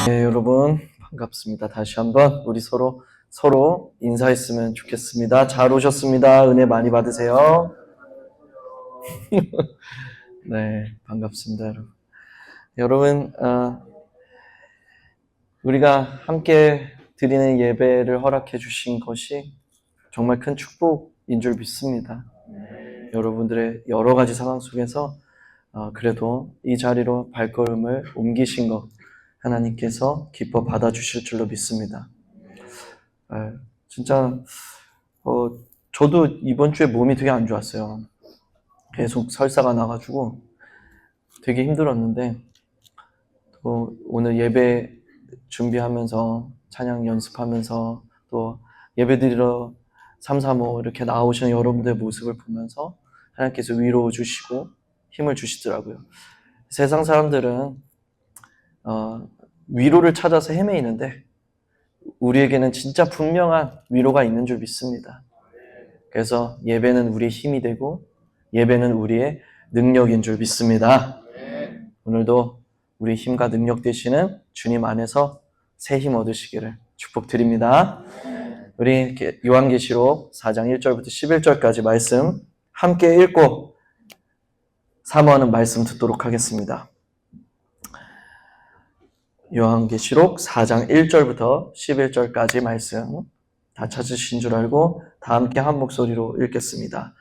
네, 여러분 반갑습니다. 다시 한번 우리 서로 인사했으면 좋겠습니다. 잘 오셨습니다. 은혜 많이 받으세요. 네, 반갑습니다, 여러분. 여러분, 우리가 함께 드리는 예배를 허락해 주신 것이 정말 큰 축복인 줄 믿습니다. 여러분들의 여러 가지 상황 속에서 그래도 이 자리로 발걸음을 옮기신 것 하나님께서 기뻐 받아주실 줄로 믿습니다. 진짜 저도 이번 주에 몸이 되게 안 좋았어요. 계속 설사가 나가지고 되게 힘들었는데 또 오늘 예배 준비하면서 찬양 연습하면서 또 예배 드리러 335 이렇게 나오시는 여러분들의 모습을 보면서 하나님께서 위로 주시고 힘을 주시더라고요. 세상 사람들은 위로를 찾아서 헤매이는데 우리에게는 진짜 분명한 위로가 있는 줄 믿습니다. 그래서 예배는 우리의 힘이 되고 예배는 우리의 능력인 줄 믿습니다. 오늘도 우리 힘과 능력 되시는 주님 안에서 새 힘 얻으시기를 축복드립니다. 우리 요한계시록 4장 1절부터 11절까지 말씀 함께 읽고 사모하는 말씀 듣도록 하겠습니다. 요한계시록 4장 1절부터 11절까지 말씀 다 찾으신 줄 알고 다 함께 한 목소리로 읽겠습니다.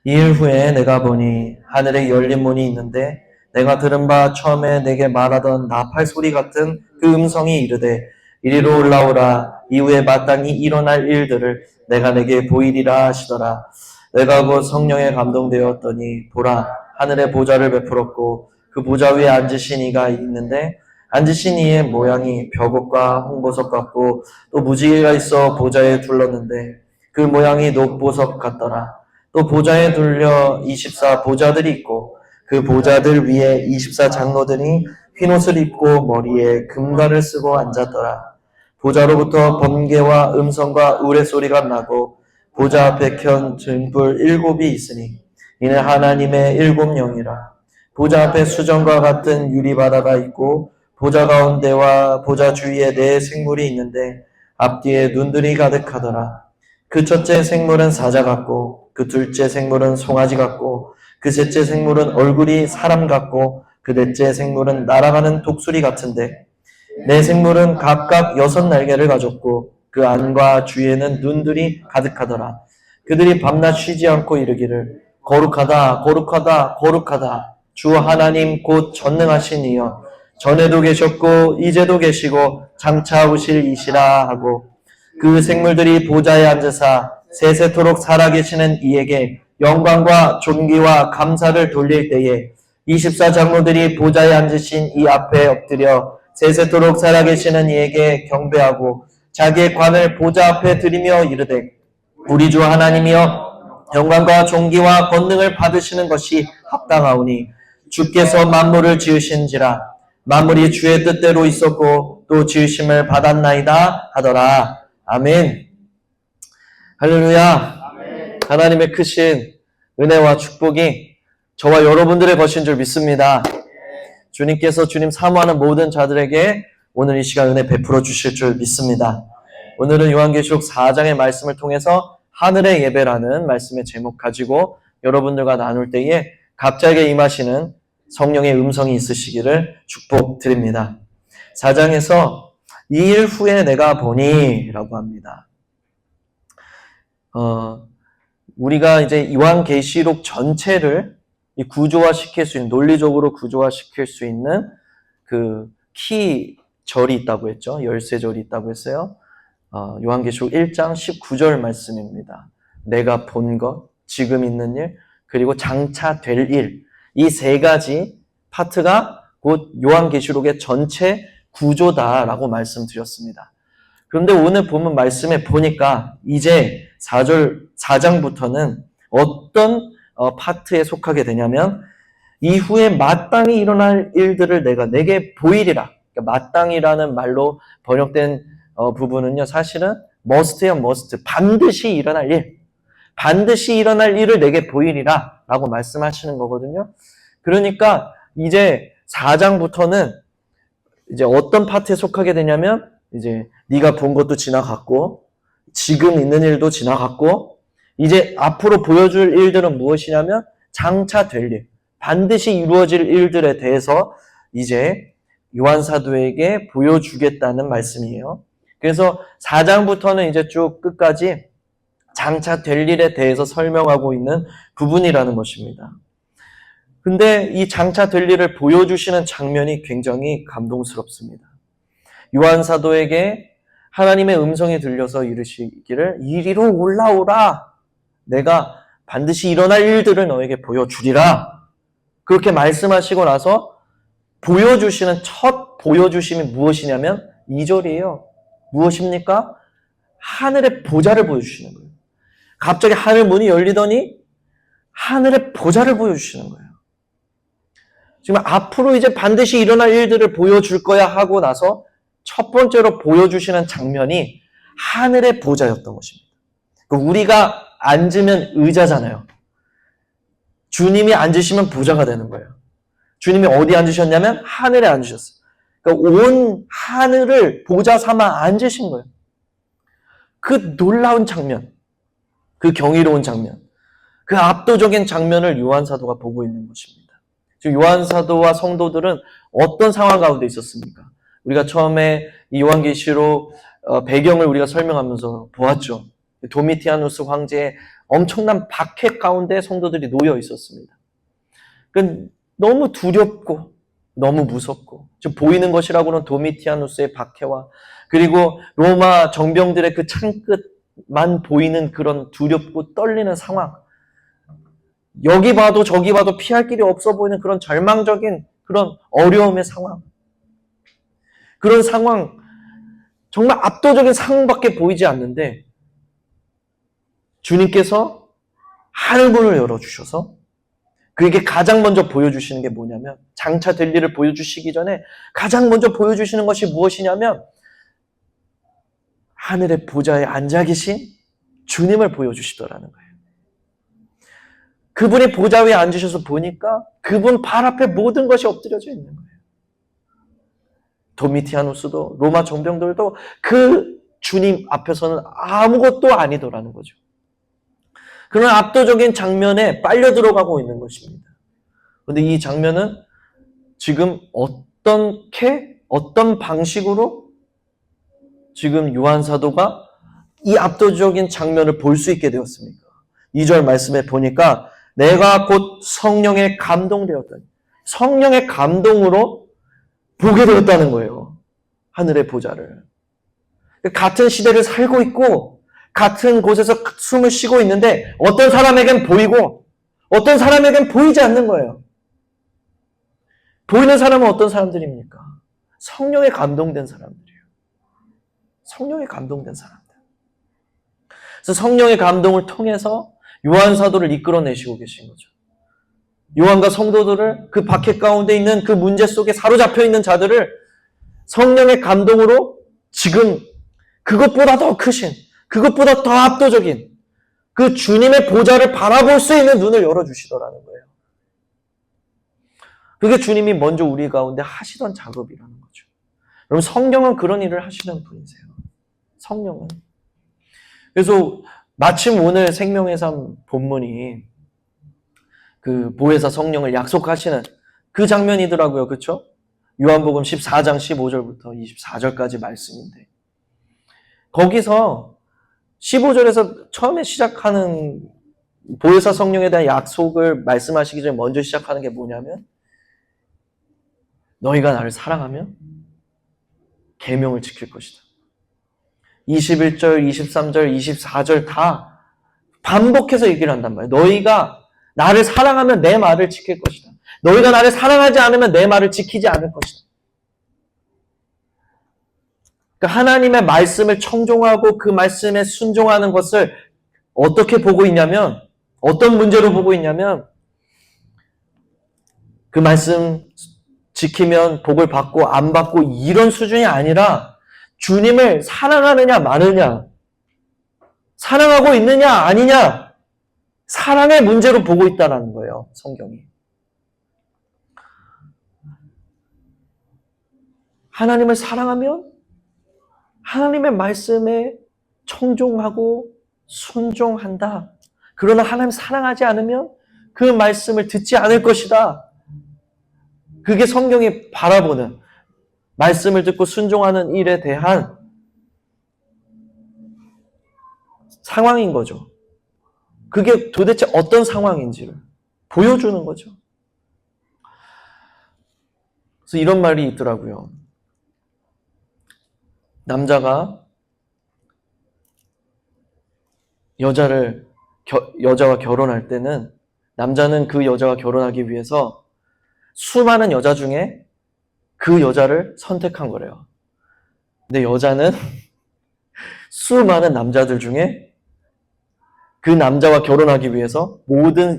이일 후에 내가 보니 하늘에 열린 문이 있는데 내가 들은 바 처음에 내게 말하던 나팔 소리 같은 그 음성이 이르되 이리로 올라오라. 이후에 마땅히 일어날 일들을 내가 내게 보이리라 하시더라. 내가 곧 성령에 감동되었더니 보라, 하늘에 보좌를 베풀었고 그 보좌 위에 앉으신 이가 있는데 앉으신 이의 모양이 벽옷과 홍보석 같고 또 무지개가 있어 보좌에 둘렀는데 그 모양이 녹보석 같더라. 또 보좌에 둘려 24 보좌들이 있고 그 보좌들 위에 24 장로들이 흰옷을 입고 머리에 금관을 쓰고 앉았더라. 보좌로부터 번개와 음성과 우레소리가 나고 보좌 앞에 켠 등불 7이 있으니 이는 하나님의 7 영이라. 보좌 앞에 수정과 같은 유리바다가 있고 보좌 가운데와 보좌 주위에 4 생물이 있는데 앞뒤에 눈들이 가득하더라. 그 첫째 생물은 사자 같고 그 둘째 생물은 송아지 같고 그 셋째 생물은 얼굴이 사람 같고 그 넷째 생물은 날아가는 독수리 같은데 4 생물은 각각 6 날개를 가졌고 그 안과 주위에는 눈들이 가득하더라. 그들이 밤낮 쉬지 않고 이르기를 거룩하다 거룩하다 거룩하다 주 하나님 곧 전능하신 이여 전에도 계셨고 이제도 계시고 장차 오실 이시라 하고 그 생물들이 보좌에 앉으사 세세토록 살아계시는 이에게 영광과 존귀와 감사를 돌릴 때에 24 장로들이 보좌에 앉으신 이 앞에 엎드려 세세토록 살아계시는 이에게 경배하고 자기의 관을 보좌 앞에 드리며 이르되 우리 주 하나님이여 영광과 존귀와 권능을 받으시는 것이 합당하오니 주께서 만물을 지으신지라 만물이 주의 뜻대로 있었고 또 지으심을 받았나이다 하더라. 아멘. 할렐루야. 아멘. 하나님의 크신 은혜와 축복이 저와 여러분들의 것인 줄 믿습니다. 주님께서 주님 사모하는 모든 자들에게 오늘 이 시간 은혜 베풀어 주실 줄 믿습니다. 오늘은 요한계시록 4장의 말씀을 통해서 하늘의 예배라는 말씀의 제목 가지고 여러분들과 나눌 때에 갑자기 임하시는 성령의 음성이 있으시기를 축복드립니다. 4장에서 2일 후에 내가 보니 라고 합니다. 우리가 이제 요한계시록 전체를 구조화시킬 수 있는, 논리적으로 구조화시킬 수 있는 그 키절이 있다고 했죠. 열쇠절이 있다고 했어요. 요한계시록 1장 19절 말씀입니다. 내가 본 것, 지금 있는 일, 그리고 장차 될 일, 이 3가지 파트가 곧 요한계시록의 전체 구조다라고 말씀드렸습니다. 그런데 오늘 본문 말씀에 보니까 이제 4장부터는 어떤 파트에 속하게 되냐면 이후에 마땅히 일어날 일들을 내가 내게 보이리라. 그러니까 마땅히라는 말로 번역된 부분은요, 사실은 must예요, must. 반드시 일어날 일. 반드시 일어날 일을 내게 보이리라 라고 말씀하시는 거거든요. 그러니까 이제 4장부터는 이제 어떤 파트에 속하게 되냐면 이제 네가 본 것도 지나갔고 지금 있는 일도 지나갔고 이제 앞으로 보여줄 일들은 무엇이냐면 장차 될 일, 반드시 이루어질 일들에 대해서 이제 요한 사도에게 보여주겠다는 말씀이에요. 그래서 4장부터는 이제 쭉 끝까지 장차 될 일에 대해서 설명하고 있는 부분이라는 것입니다. 근데 이 장차 될 일을 보여주시는 장면이 굉장히 감동스럽습니다. 요한 사도에게 하나님의 음성이 들려서 이르시기를 이리로 올라오라. 내가 반드시 일어날 일들을 너에게 보여주리라. 그렇게 말씀하시고 나서 보여주시는 첫 보여주심이 무엇이냐면 2절이에요. 무엇입니까? 하늘의 보좌를 보여주시는 거예요. 갑자기 하늘 문이 열리더니 하늘의 보좌를 보여주시는 거예요. 지금 앞으로 이제 반드시 일어날 일들을 보여줄 거야 하고 나서 첫 번째로 보여주시는 장면이 하늘의 보좌였던 것입니다. 우리가 앉으면 의자잖아요. 주님이 앉으시면 보좌가 되는 거예요. 주님이 어디 앉으셨냐면 하늘에 앉으셨어요. 그러니까 온 하늘을 보좌 삼아 앉으신 거예요. 그 놀라운 장면, 그 경이로운 장면, 그 압도적인 장면을 요한 사도가 보고 있는 것입니다. 지금 요한 사도와 성도들은 어떤 상황 가운데 있었습니까? 우리가 처음에 이 요한계시록 배경을 우리가 설명하면서 보았죠. 도미티아누스 황제의 엄청난 박해 가운데 성도들이 놓여 있었습니다. 너무 두렵고 너무 무섭고 지금 보이는 것이라고는 도미티아누스의 박해와 그리고 로마 정병들의 그 창끝만 보이는 그런 두렵고 떨리는 상황, 여기 봐도 저기 봐도 피할 길이 없어 보이는 그런 절망적인 그런 어려움의 상황, 그런 상황, 정말 압도적인 상황밖에 보이지 않는데 주님께서 하늘문을 열어주셔서 그에게 가장 먼저 보여주시는 게 뭐냐면, 장차 될 일을 보여주시기 전에 가장 먼저 보여주시는 것이 무엇이냐면 하늘의 보좌에 앉아 계신 주님을 보여주시더라는 거예요. 그분이 보좌 위에 앉으셔서 보니까 그분 발 앞에 모든 것이 엎드려져 있는 거예요. 도미티아누스도 로마 정병들도 그 주님 앞에서는 아무것도 아니더라는 거죠. 그런 압도적인 장면에 빨려 들어가고 있는 것입니다. 그런데 이 장면은 지금 어떤 방식으로 지금 요한 사도가 이 압도적인 장면을 볼 수 있게 되었습니까? 2절 말씀에 보니까 내가 곧 성령에 감동되었더니, 성령의 감동으로 보게 되었다는 거예요. 하늘의 보좌를. 같은 시대를 살고 있고 같은 곳에서 숨을 쉬고 있는데 어떤 사람에겐 보이고 어떤 사람에겐 보이지 않는 거예요. 보이는 사람은 어떤 사람들입니까? 성령에 감동된 사람들이에요. 성령에 감동된 사람들. 그래서 성령의 감동을 통해서 요한 사도를 이끌어내시고 계신 거죠. 요한과 성도들을 그 박해 가운데 있는 그 문제 속에 사로잡혀 있는 자들을 성령의 감동으로 지금 그것보다 더 크신, 그것보다 더 압도적인 그 주님의 보좌를 바라볼 수 있는 눈을 열어주시더라는 거예요. 그게 주님이 먼저 우리 가운데 하시던 작업이라는 거죠. 여러분, 성령은 그런 일을 하시는 분이세요. 성령은. 그래서 마침 오늘 생명의 삶 본문이 그 보혜사 성령을 약속하시는 그 장면이더라고요. 그렇죠? 요한복음 14장 15절부터 24절까지 말씀인데, 거기서 15절에서 처음에 시작하는 보혜사 성령에 대한 약속을 말씀하시기 전에 먼저 시작하는 게 뭐냐면, 너희가 나를 사랑하면 계명을 지킬 것이다. 21절, 23절, 24절 다 반복해서 얘기를 한단 말이에요. 너희가 나를 사랑하면 내 말을 지킬 것이다. 너희가 나를 사랑하지 않으면 내 말을 지키지 않을 것이다. 그러니까 하나님의 말씀을 청종하고 그 말씀에 순종하는 것을 어떻게 보고 있냐면, 어떤 문제로 보고 있냐면, 그 말씀 지키면 복을 받고 안 받고 이런 수준이 아니라 주님을 사랑하느냐 마느냐, 사랑하고 있느냐 아니냐, 사랑의 문제로 보고 있다는 거예요, 성경이. 하나님을 사랑하면 하나님의 말씀에 청종하고 순종한다. 그러나 하나님 사랑하지 않으면 그 말씀을 듣지 않을 것이다. 그게 성경이 바라보는 말씀을 듣고 순종하는 일에 대한 상황인 거죠. 그게 도대체 어떤 상황인지를 보여주는 거죠. 그래서 이런 말이 있더라고요. 남자가 여자와 결혼할 때는 남자는 그 여자와 결혼하기 위해서 수많은 여자 중에 그 여자를 선택한 거래요. 근데 여자는 수많은 남자들 중에 그 남자와 결혼하기 위해서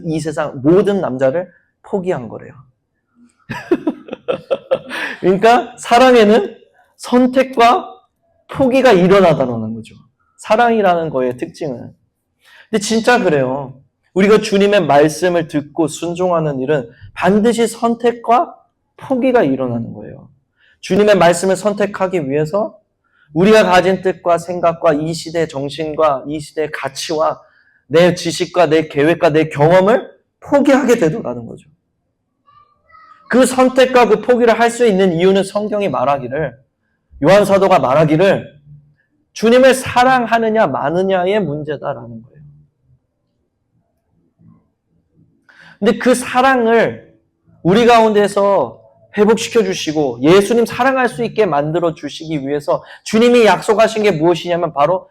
이 세상 모든 남자를 포기한 거래요. 그러니까 사랑에는 선택과 포기가 일어나다는 거죠. 사랑이라는 거의 특징은. 근데 진짜 그래요. 우리가 주님의 말씀을 듣고 순종하는 일은 반드시 선택과 포기가 일어나는 거예요. 주님의 말씀을 선택하기 위해서 우리가 가진 뜻과 생각과 이 시대의 정신과 이 시대의 가치와 내 지식과 내 계획과 내 경험을 포기하게 되더라는 거죠. 그 선택과 그 포기를 할 수 있는 이유는 성경이 말하기를, 요한 사도가 말하기를 주님을 사랑하느냐 마느냐의 문제다라는 거예요. 근데 그 사랑을 우리 가운데서 회복시켜 주시고 예수님 사랑할 수 있게 만들어 주시기 위해서 주님이 약속하신 게 무엇이냐면 바로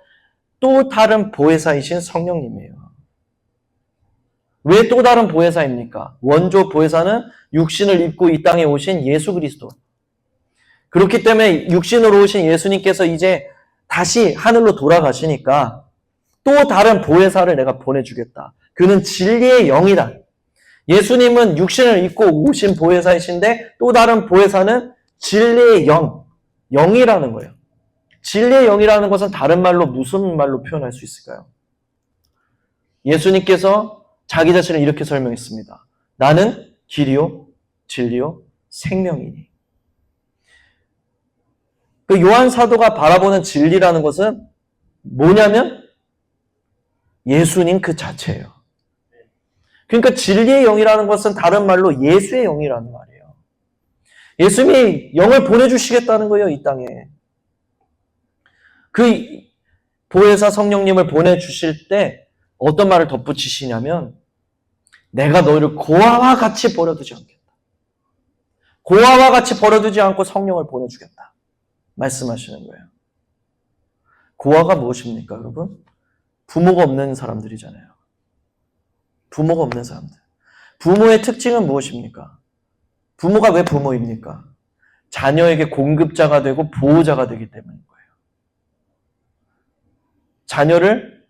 또 다른 보혜사이신 성령님이에요. 왜 또 다른 보혜사입니까? 원조 보혜사는 육신을 입고 이 땅에 오신 예수 그리스도. 그렇기 때문에 육신으로 오신 예수님께서 이제 다시 하늘로 돌아가시니까 또 다른 보혜사를 내가 보내주겠다. 그는 진리의 영이다. 예수님은 육신을 입고 오신 보혜사이신데 또 다른 보혜사는 진리의 영이라는 거예요. 진리의 영이라는 것은 다른 말로 무슨 말로 표현할 수 있을까요? 예수님께서 자기 자신을 이렇게 설명했습니다. 나는 길이요, 진리요, 생명이니. 그 요한 사도가 바라보는 진리라는 것은 뭐냐면 예수님 그 자체예요. 그러니까 진리의 영이라는 것은 다른 말로 예수의 영이라는 말이에요. 예수님이 영을 보내주시겠다는 거예요, 이 땅에. 그 보혜사 성령님을 보내주실 때 어떤 말을 덧붙이시냐면 내가 너희를 고아와 같이 버려두지 않겠다. 고아와 같이 버려두지 않고 성령을 보내주겠다. 말씀하시는 거예요. 고아가 무엇입니까, 여러분? 부모가 없는 사람들이잖아요. 부모가 없는 사람들. 부모의 특징은 무엇입니까? 부모가 왜 부모입니까? 자녀에게 공급자가 되고 보호자가 되기 때문인 거예요. 자녀를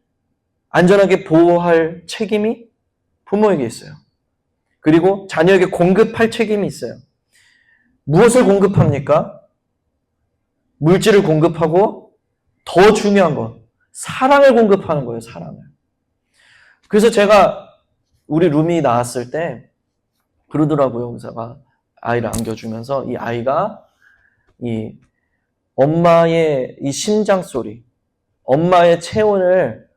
안전하게 보호할 책임이 부모에게 있어요. 그리고 자녀에게 공급할 책임이 있어요. 무엇을 공급합니까? 물질을 공급하고 더 중요한 건 사랑을 공급하는 거예요, 사랑을. 그래서 제가 우리 룸이 나왔을 때 그러더라고요, 의사가. 아이를 안겨주면서 이 아이가 이 엄마의 이 심장 소리, 엄마의 체온을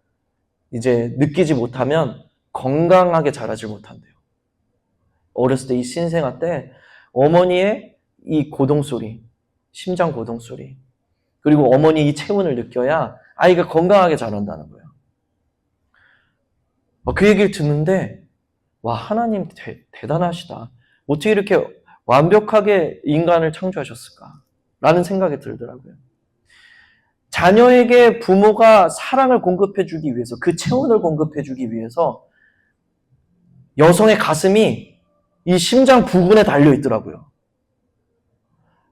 이제 느끼지 못하면 건강하게 자라지 못한대요. 어렸을 때 이 신생아 때 어머니의 이 고동 소리, 심장 고동 소리, 그리고 어머니 이 체온을 느껴야 아이가 건강하게 자란다는 거예요. 그 얘기를 듣는데 와, 하나님 대단하시다. 어떻게 이렇게 완벽하게 인간을 창조하셨을까? 라는 생각이 들더라고요. 자녀에게 부모가 사랑을 공급해주기 위해서, 그 체온을 공급해주기 위해서 여성의 가슴이 이 심장 부근에 달려있더라고요.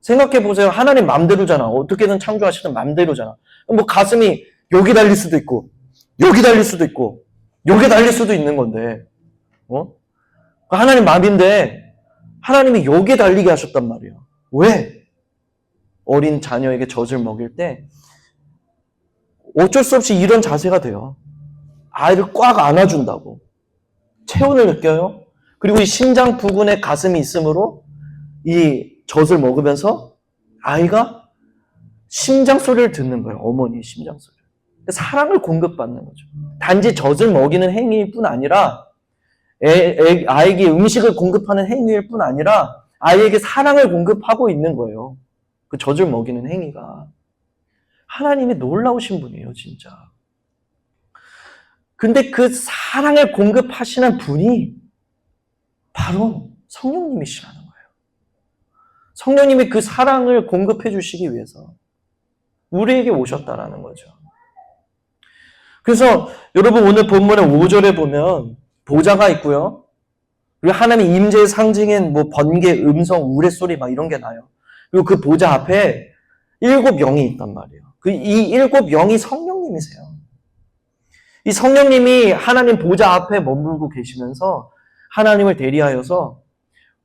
생각해보세요. 하나님 맘대로잖아. 어떻게든 창조하시는 맘대로잖아. 뭐 가슴이 여기 달릴 수도 있고, 여기 달릴 수도 있고, 여기 달릴 수도 있는 건데, 하나님 맘인데, 하나님이 여기에 달리게 하셨단 말이에요. 왜? 어린 자녀에게 젖을 먹일 때, 어쩔 수 없이 이런 자세가 돼요. 아이를 꽉 안아준다고. 체온을 느껴요. 그리고 이 심장 부근에 가슴이 있으므로 이 젖을 먹으면서 아이가 심장 소리를 듣는 거예요. 어머니의 심장 소리. 사랑을 공급받는 거죠. 단지 젖을 먹이는 행위일 뿐 아니라 아이에게 음식을 공급하는 행위일 뿐 아니라 아이에게 사랑을 공급하고 있는 거예요. 그 젖을 먹이는 행위가. 하나님이 놀라우신 분이에요, 진짜. 근데 그 사랑을 공급하시는 분이 바로 성령님이시라는 거예요. 성령님이 그 사랑을 공급해 주시기 위해서 우리에게 오셨다라는 거죠. 그래서 여러분 오늘 본문의 5절에 보면 보좌가 있고요. 그리고 하나님의 임재의 상징인 뭐 번개, 음성, 우레소리 막 이런 게 나요. 그리고 그 보좌 앞에 7영이 있단 말이에요. 이 7영이 성령님이세요. 이 성령님이 하나님 보좌 앞에 머물고 계시면서 하나님을 대리하여서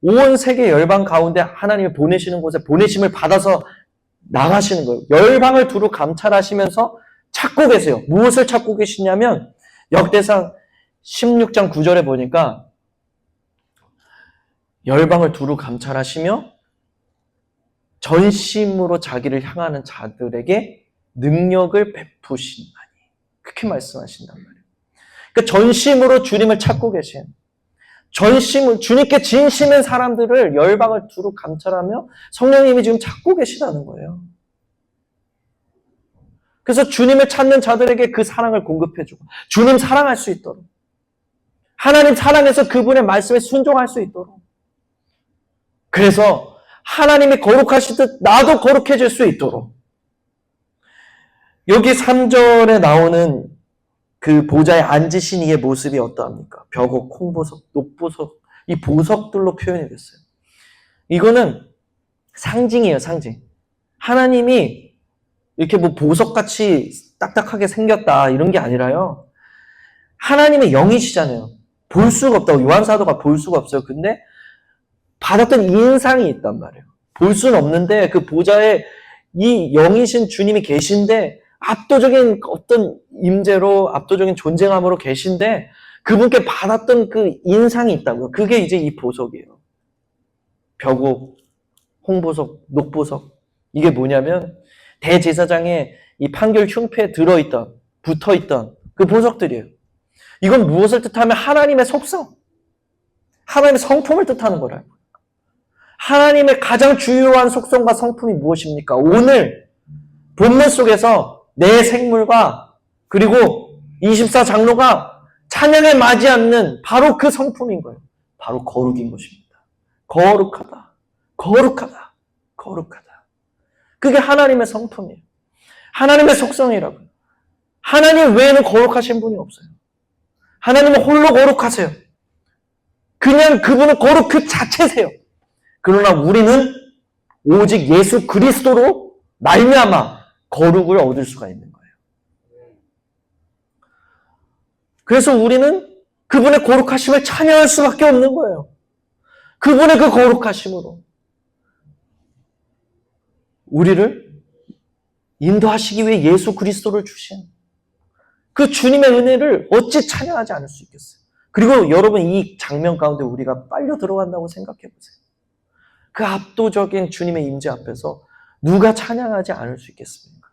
온 세계 열방 가운데 하나님이 보내시는 곳에 보내심을 받아서 나가시는 거예요. 열방을 두루 감찰하시면서 찾고 계세요. 무엇을 찾고 계시냐면 역대상 16장 9절에 보니까 열방을 두루 감찰하시며 전심으로 자기를 향하는 자들에게 능력을 베푸신다니. 그렇게 말씀하신단 말이에요. 그러니까 전심으로 주님을 찾고 계신, 전심을 주님께 진심인 사람들을 열방을 두루 감찰하며 성령님이 지금 찾고 계시다는 거예요. 그래서 주님을 찾는 자들에게 그 사랑을 공급해주고 주님 사랑할 수 있도록, 하나님 사랑해서 그분의 말씀에 순종할 수 있도록, 그래서 하나님이 거룩하시듯 나도 거룩해질 수 있도록, 여기 3절에 나오는 그 보좌에 앉으신 이의 모습이 어떠합니까? 벽옥, 홍보석, 녹보석, 이 보석들로 표현이 됐어요. 이거는 상징이에요, 상징. 하나님이 이렇게 뭐 보석같이 딱딱하게 생겼다 이런 게 아니라요. 하나님의 영이시잖아요. 볼 수가 없다고 요한 사도가 볼 수가 없어요. 근데 받았던 인상이 있단 말이에요. 볼 수는 없는데 그 보좌에 이 영이신 주님이 계신데 압도적인 어떤 임재로 압도적인 존재감으로 계신데 그분께 받았던 그 인상이 있다고요. 그게 이제 이 보석이에요. 벽옥, 홍보석, 녹보석. 이게 뭐냐면 대제사장의 이 판결 흉패에 들어있던, 붙어있던 그 보석들이에요. 이건 무엇을 뜻하면 하나님의 속성, 하나님의 성품을 뜻하는 거라요. 하나님의 가장 주요한 속성과 성품이 무엇입니까? 오늘 본문 속에서 내 생물과 그리고 24장로가 찬양에 맞지 않는 바로 그 성품인 거예요. 바로 거룩인 것입니다. 거룩하다, 거룩하다, 거룩하다. 그게 하나님의 성품이에요. 하나님의 속성이라고요. 하나님 외에는 거룩하신 분이 없어요. 하나님은 홀로 거룩하세요. 그냥 그분은 거룩 그 자체세요. 그러나 우리는 오직 예수 그리스도로 말미암아 거룩을 얻을 수가 있는 거예요. 그래서 우리는 그분의 거룩하심을 찬양할 수밖에 없는 거예요. 그분의 그 거룩하심으로 우리를 인도하시기 위해 예수 그리스도를 주신 그 주님의 은혜를 어찌 찬양하지 않을 수 있겠어요. 그리고 여러분 이 장면 가운데 우리가 빨려 들어간다고 생각해 보세요. 그 압도적인 주님의 임재 앞에서 누가 찬양하지 않을 수 있겠습니까?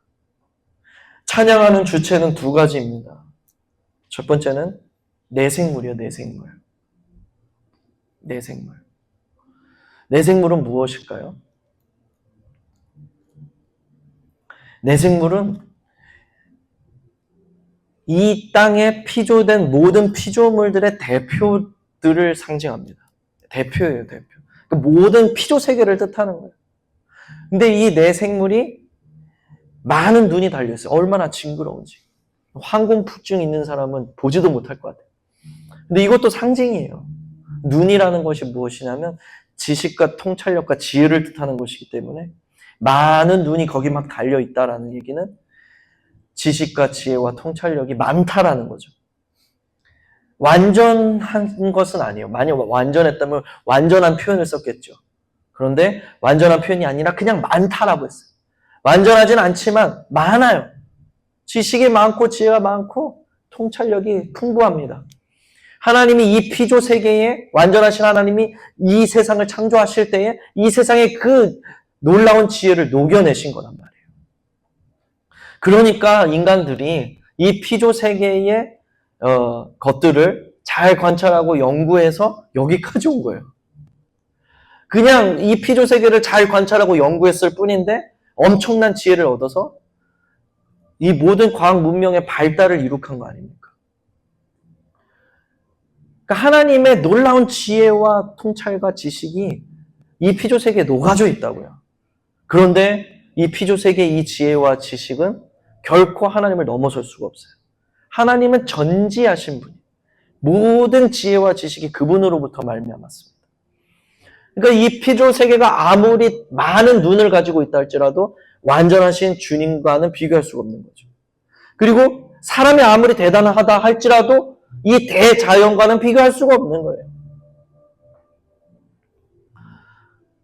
찬양하는 주체는 두 가지입니다. 첫 번째는 내 생물이요, 내 생물. 내 생물. 내 생물은 무엇일까요? 내 생물은 이 땅에 피조된 모든 피조물들의 대표들을 상징합니다. 대표예요, 대표. 모든 피조 세계를 뜻하는 거예요. 근데 이 내 생물이 많은 눈이 달려있어요. 얼마나 징그러운지. 황공포증 있는 사람은 보지도 못할 것 같아요. 근데 이것도 상징이에요. 눈이라는 것이 무엇이냐면 지식과 통찰력과 지혜를 뜻하는 것이기 때문에 많은 눈이 거기 막 달려있다라는 얘기는 지식과 지혜와 통찰력이 많다라는 거죠. 완전한 것은 아니에요. 만약 완전했다면 완전한 표현을 썼겠죠. 그런데 완전한 표현이 아니라 그냥 많다라고 했어요. 완전하진 않지만 많아요. 지식이 많고 지혜가 많고 통찰력이 풍부합니다. 하나님이 이 피조 세계에 완전하신 하나님이 이 세상을 창조하실 때에 이 세상에 그 놀라운 지혜를 녹여내신 거란 말이에요. 그러니까 인간들이 이 피조 세계의 것들을 잘 관찰하고 연구해서 여기까지 온 거예요. 그냥 이 피조 세계를 잘 관찰하고 연구했을 뿐인데 엄청난 지혜를 얻어서 이 모든 과학 문명의 발달을 이룩한 거 아닙니까? 그러니까 하나님의 놀라운 지혜와 통찰과 지식이 이 피조 세계에 녹아져 있다고요. 그런데 이 피조 세계의 이 지혜와 지식은 결코 하나님을 넘어설 수가 없어요. 하나님은 전지하신 분이에요. 모든 지혜와 지식이 그분으로부터 말미암았습니다. 그러니까 이 피조 세계가 아무리 많은 눈을 가지고 있다 할지라도 완전하신 주님과는 비교할 수가 없는 거죠. 그리고 사람이 아무리 대단하다 할지라도 이 대자연과는 비교할 수가 없는 거예요.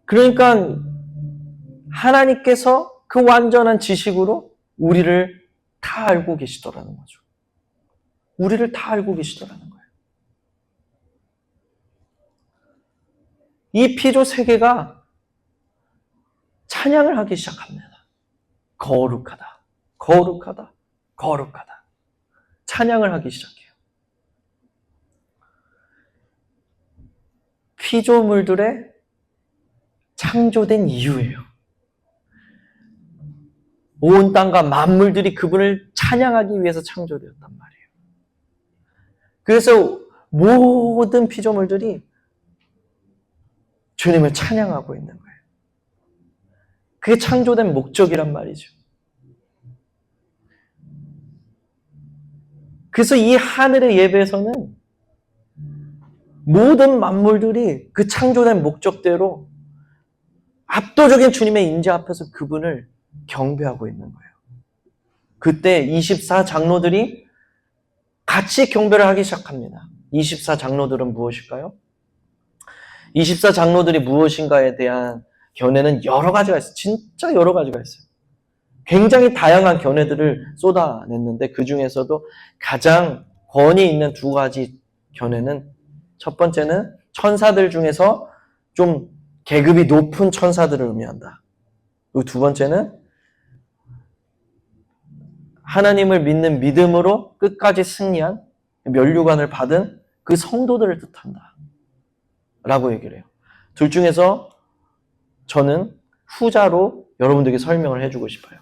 그러니까 하나님께서 그 완전한 지식으로 우리를 다 알고 계시더라는 거죠. 우리를 다 알고 계시더라는 거예요. 이 피조 세계가 찬양을 하기 시작합니다. 거룩하다, 거룩하다, 거룩하다. 찬양을 하기 시작해요. 피조물들의 창조된 이유예요. 온 땅과 만물들이 그분을 찬양하기 위해서 창조되었단 말이에요. 그래서 모든 피조물들이 주님을 찬양하고 있는 거예요. 그게 창조된 목적이란 말이죠. 그래서 이 하늘의 예배에서는 모든 만물들이 그 창조된 목적대로 압도적인 주님의 임재 앞에서 그분을 경배하고 있는 거예요. 그때 24 장로들이 같이 경배를 하기 시작합니다. 24 장로들은 무엇일까요? 24 장로들이 무엇인가에 대한 견해는 여러 가지가 있어요. 진짜 여러 가지가 있어요. 굉장히 다양한 견해들을 쏟아냈는데 그 중에서도 가장 권위 있는 두 가지 견해는 첫 번째는 천사들 중에서 좀 계급이 높은 천사들을 의미한다. 그리고 두 번째는 하나님을 믿는 믿음으로 끝까지 승리한 면류관을 받은 그 성도들을 뜻한다. 라고 얘기를 해요. 둘 중에서 저는 후자로 여러분들에게 설명을 해주고 싶어요.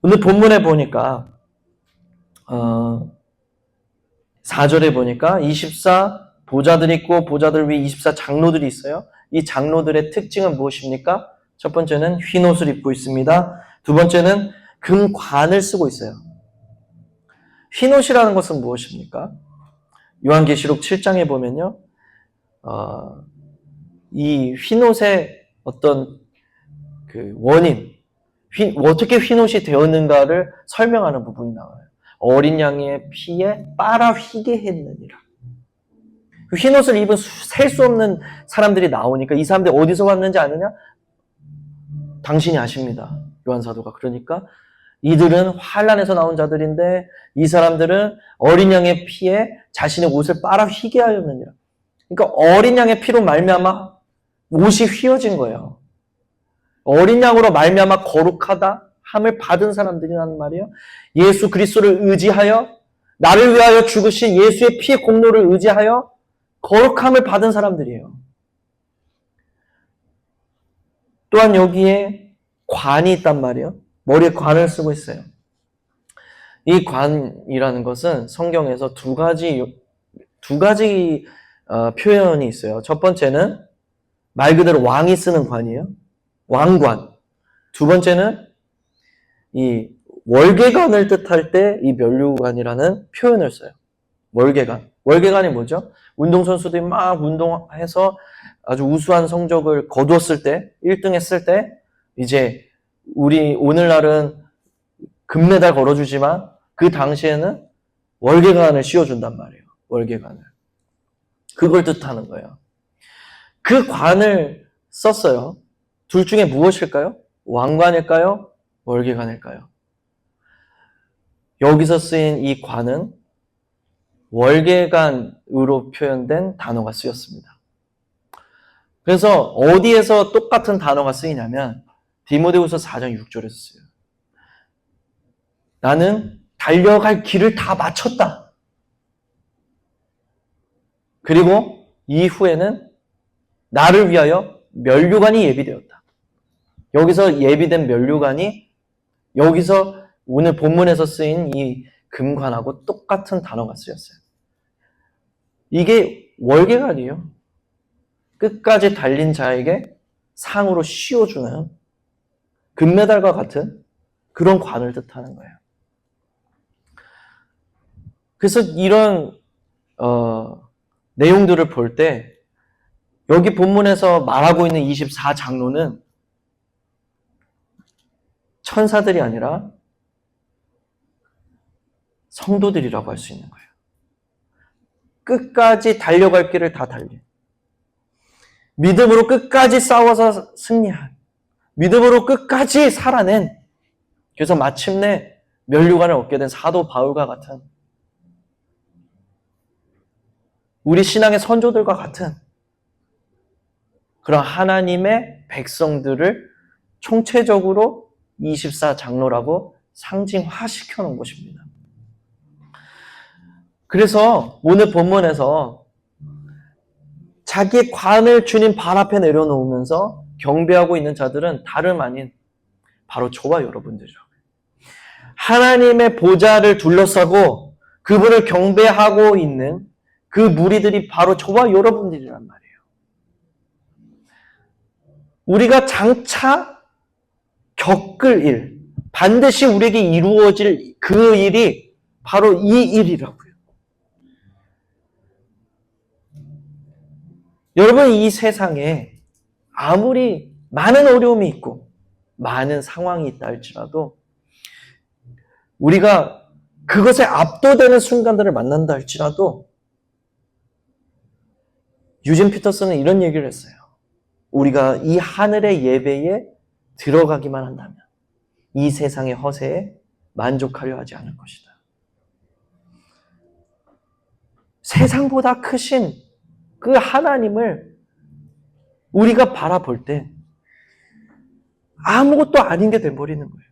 오늘 본문에 보니까 4절에 보니까 24 보좌들이 있고 보좌들 위에 24 장로들이 있어요. 이 장로들의 특징은 무엇입니까? 첫 번째는 흰 옷을 입고 있습니다. 두 번째는 금관을 쓰고 있어요. 흰 옷이라는 것은 무엇입니까? 요한계시록 7장에 보면요. 이 흰 옷의 어떤 그 원인, 어떻게 흰 옷이 되었는가를 설명하는 부분이 나와요. 어린 양의 피에 빨아 휘게 했느니라. 그 흰 옷을 입은 셀 수 없는 사람들이 나오니까 이 사람들이 어디서 왔는지 아느냐? 당신이 아십니다. 요한사도가. 그러니까 이들은 환란에서 나온 자들인데 이 사람들은 어린 양의 피에 자신의 옷을 빨아 휘게 하였느니라. 그러니까 어린 양의 피로 말미암아 옷이 휘어진 거예요. 어린 양으로 말미암아 거룩하다 함을 받은 사람들이라는 말이에요. 예수 그리스도를 의지하여 나를 위하여 죽으신 예수의 피의 공로를 의지하여 거룩함을 받은 사람들이에요. 또한 여기에 관이 있단 말이에요. 머리에 관을 쓰고 있어요. 이 관이라는 것은 성경에서 두 가지 표현이 있어요. 첫 번째는 말 그대로 왕이 쓰는 관이에요. 왕관. 두 번째는 이 월계관을 뜻할 때 이 면류관이라는 표현을 써요. 월계관. 월계관이 뭐죠? 운동선수들이 막 운동해서 아주 우수한 성적을 거두었을 때, 1등 했을 때, 이제 우리 오늘날은 금메달 걸어주지만 그 당시에는 월계관을 씌워준단 말이에요. 월계관을. 그걸 뜻하는 거예요. 그 관을 썼어요. 둘 중에 무엇일까요? 왕관일까요? 월계관일까요? 여기서 쓰인 이 관은 월계관으로 표현된 단어가 쓰였습니다. 그래서 어디에서 똑같은 단어가 쓰이냐면 디모데후서 4장 6절에서 쓰여요. 나는 달려갈 길을 다 마쳤다. 그리고 이후에는 나를 위하여 면류관이 예비되었다. 여기서 예비된 면류관이 여기서 오늘 본문에서 쓰인 이 금관하고 똑같은 단어가 쓰였어요. 이게 월계관이에요. 끝까지 달린 자에게 상으로 씌워주는 금메달과 같은 그런 관을 뜻하는 거예요. 그래서 이런 내용들을 볼 때 여기 본문에서 말하고 있는 24장로는 천사들이 아니라 성도들이라고 할 수 있는 거예요. 끝까지 달려갈 길을 다 달린, 믿음으로 끝까지 싸워서 승리한, 믿음으로 끝까지 살아낸, 그래서 마침내 면류관을 얻게 된 사도 바울과 같은, 우리 신앙의 선조들과 같은 그런 하나님의 백성들을 총체적으로 24장로라고 상징화시켜 놓은 것입니다. 그래서 오늘 본문에서 자기의 관을 주님 발 앞에 내려놓으면서 경배하고 있는 자들은 다름 아닌 바로 저와 여러분들이라고요. 하나님의 보좌를 둘러싸고 그분을 경배하고 있는 그 무리들이 바로 저와 여러분들이란 말이에요. 우리가 장차 겪을 일, 반드시 우리에게 이루어질 그 일이 바로 이 일이라고요. 여러분, 이 세상에 아무리 많은 어려움이 있고 많은 상황이 있다 할지라도 우리가 그것에 압도되는 순간들을 만난다 할지라도 유진 피터슨은 이런 얘기를 했어요. 우리가 이 하늘의 예배에 들어가기만 한다면 이 세상의 허세에 만족하려 하지 않을 것이다. 세상보다 크신 그 하나님을 우리가 바라볼 때 아무것도 아닌 게 돼버리는 거예요.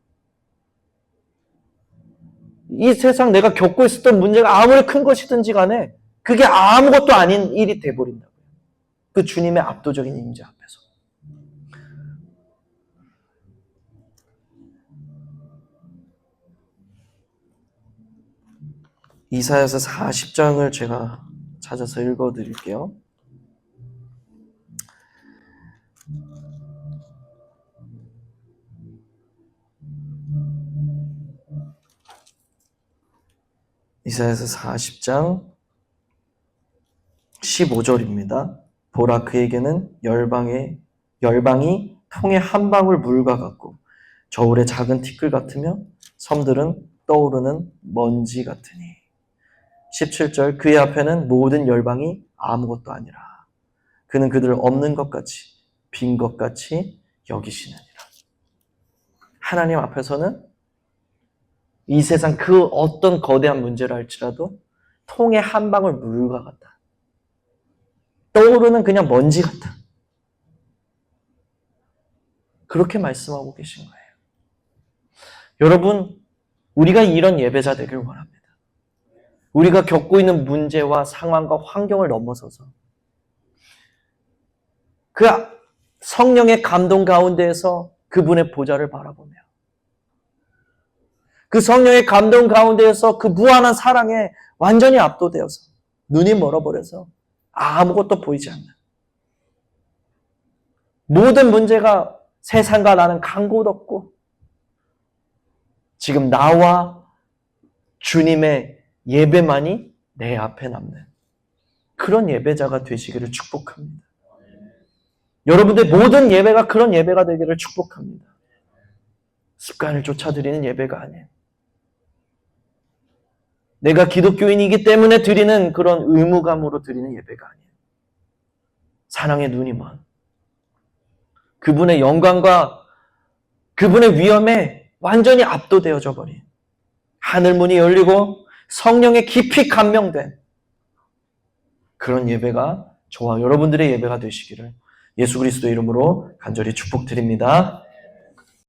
이 세상 내가 겪고 있었던 문제가 아무리 큰 것이든지 간에 그게 아무것도 아닌 일이 돼버린다고요. 그 주님의 압도적인 임재 앞에서. 이사야서 40장을 제가 찾아서 읽어드릴게요. 이사야서 40장 15절입니다. 보라, 그에게는 열방이 통에 한 방울 물과 같고 저울의 작은 티끌 같으며 섬들은 떠오르는 먼지 같으니. 17절, 그의 앞에는 모든 열방이 아무것도 아니라 그는 그들을 없는 것 같이 빈 것 같이 여기시느니라. 하나님 앞에서는 이 세상 그 어떤 거대한 문제라 할지라도 통에 한 방울 물과 같다. 떠오르는 그냥 먼지 같다. 그렇게 말씀하고 계신 거예요. 여러분, 우리가 이런 예배자 되길 원합니다. 우리가 겪고 있는 문제와 상황과 환경을 넘어서서 그 성령의 감동 가운데에서 그분의 보좌를 바라보며 그 성령의 감동 가운데에서 그 무한한 사랑에 완전히 압도되어서 눈이 멀어버려서 아무것도 보이지 않는, 모든 문제가 세상과 나는 간 곳 없고 지금 나와 주님의 예배만이 내 앞에 남는 그런 예배자가 되시기를 축복합니다. 여러분들 모든 예배가 그런 예배가 되기를 축복합니다. 습관을 쫓아드리는 예배가 아니에요. 내가 기독교인이기 때문에 드리는 그런 의무감으로 드리는 예배가 아니에요. 사랑의 눈이 먼 그분의 영광과 그분의 위엄에 완전히 압도되어져 버린, 하늘문이 열리고 성령에 깊이 감명된 그런 예배가 저와 여러분들의 예배가 되시기를 예수 그리스도의 이름으로 간절히 축복드립니다.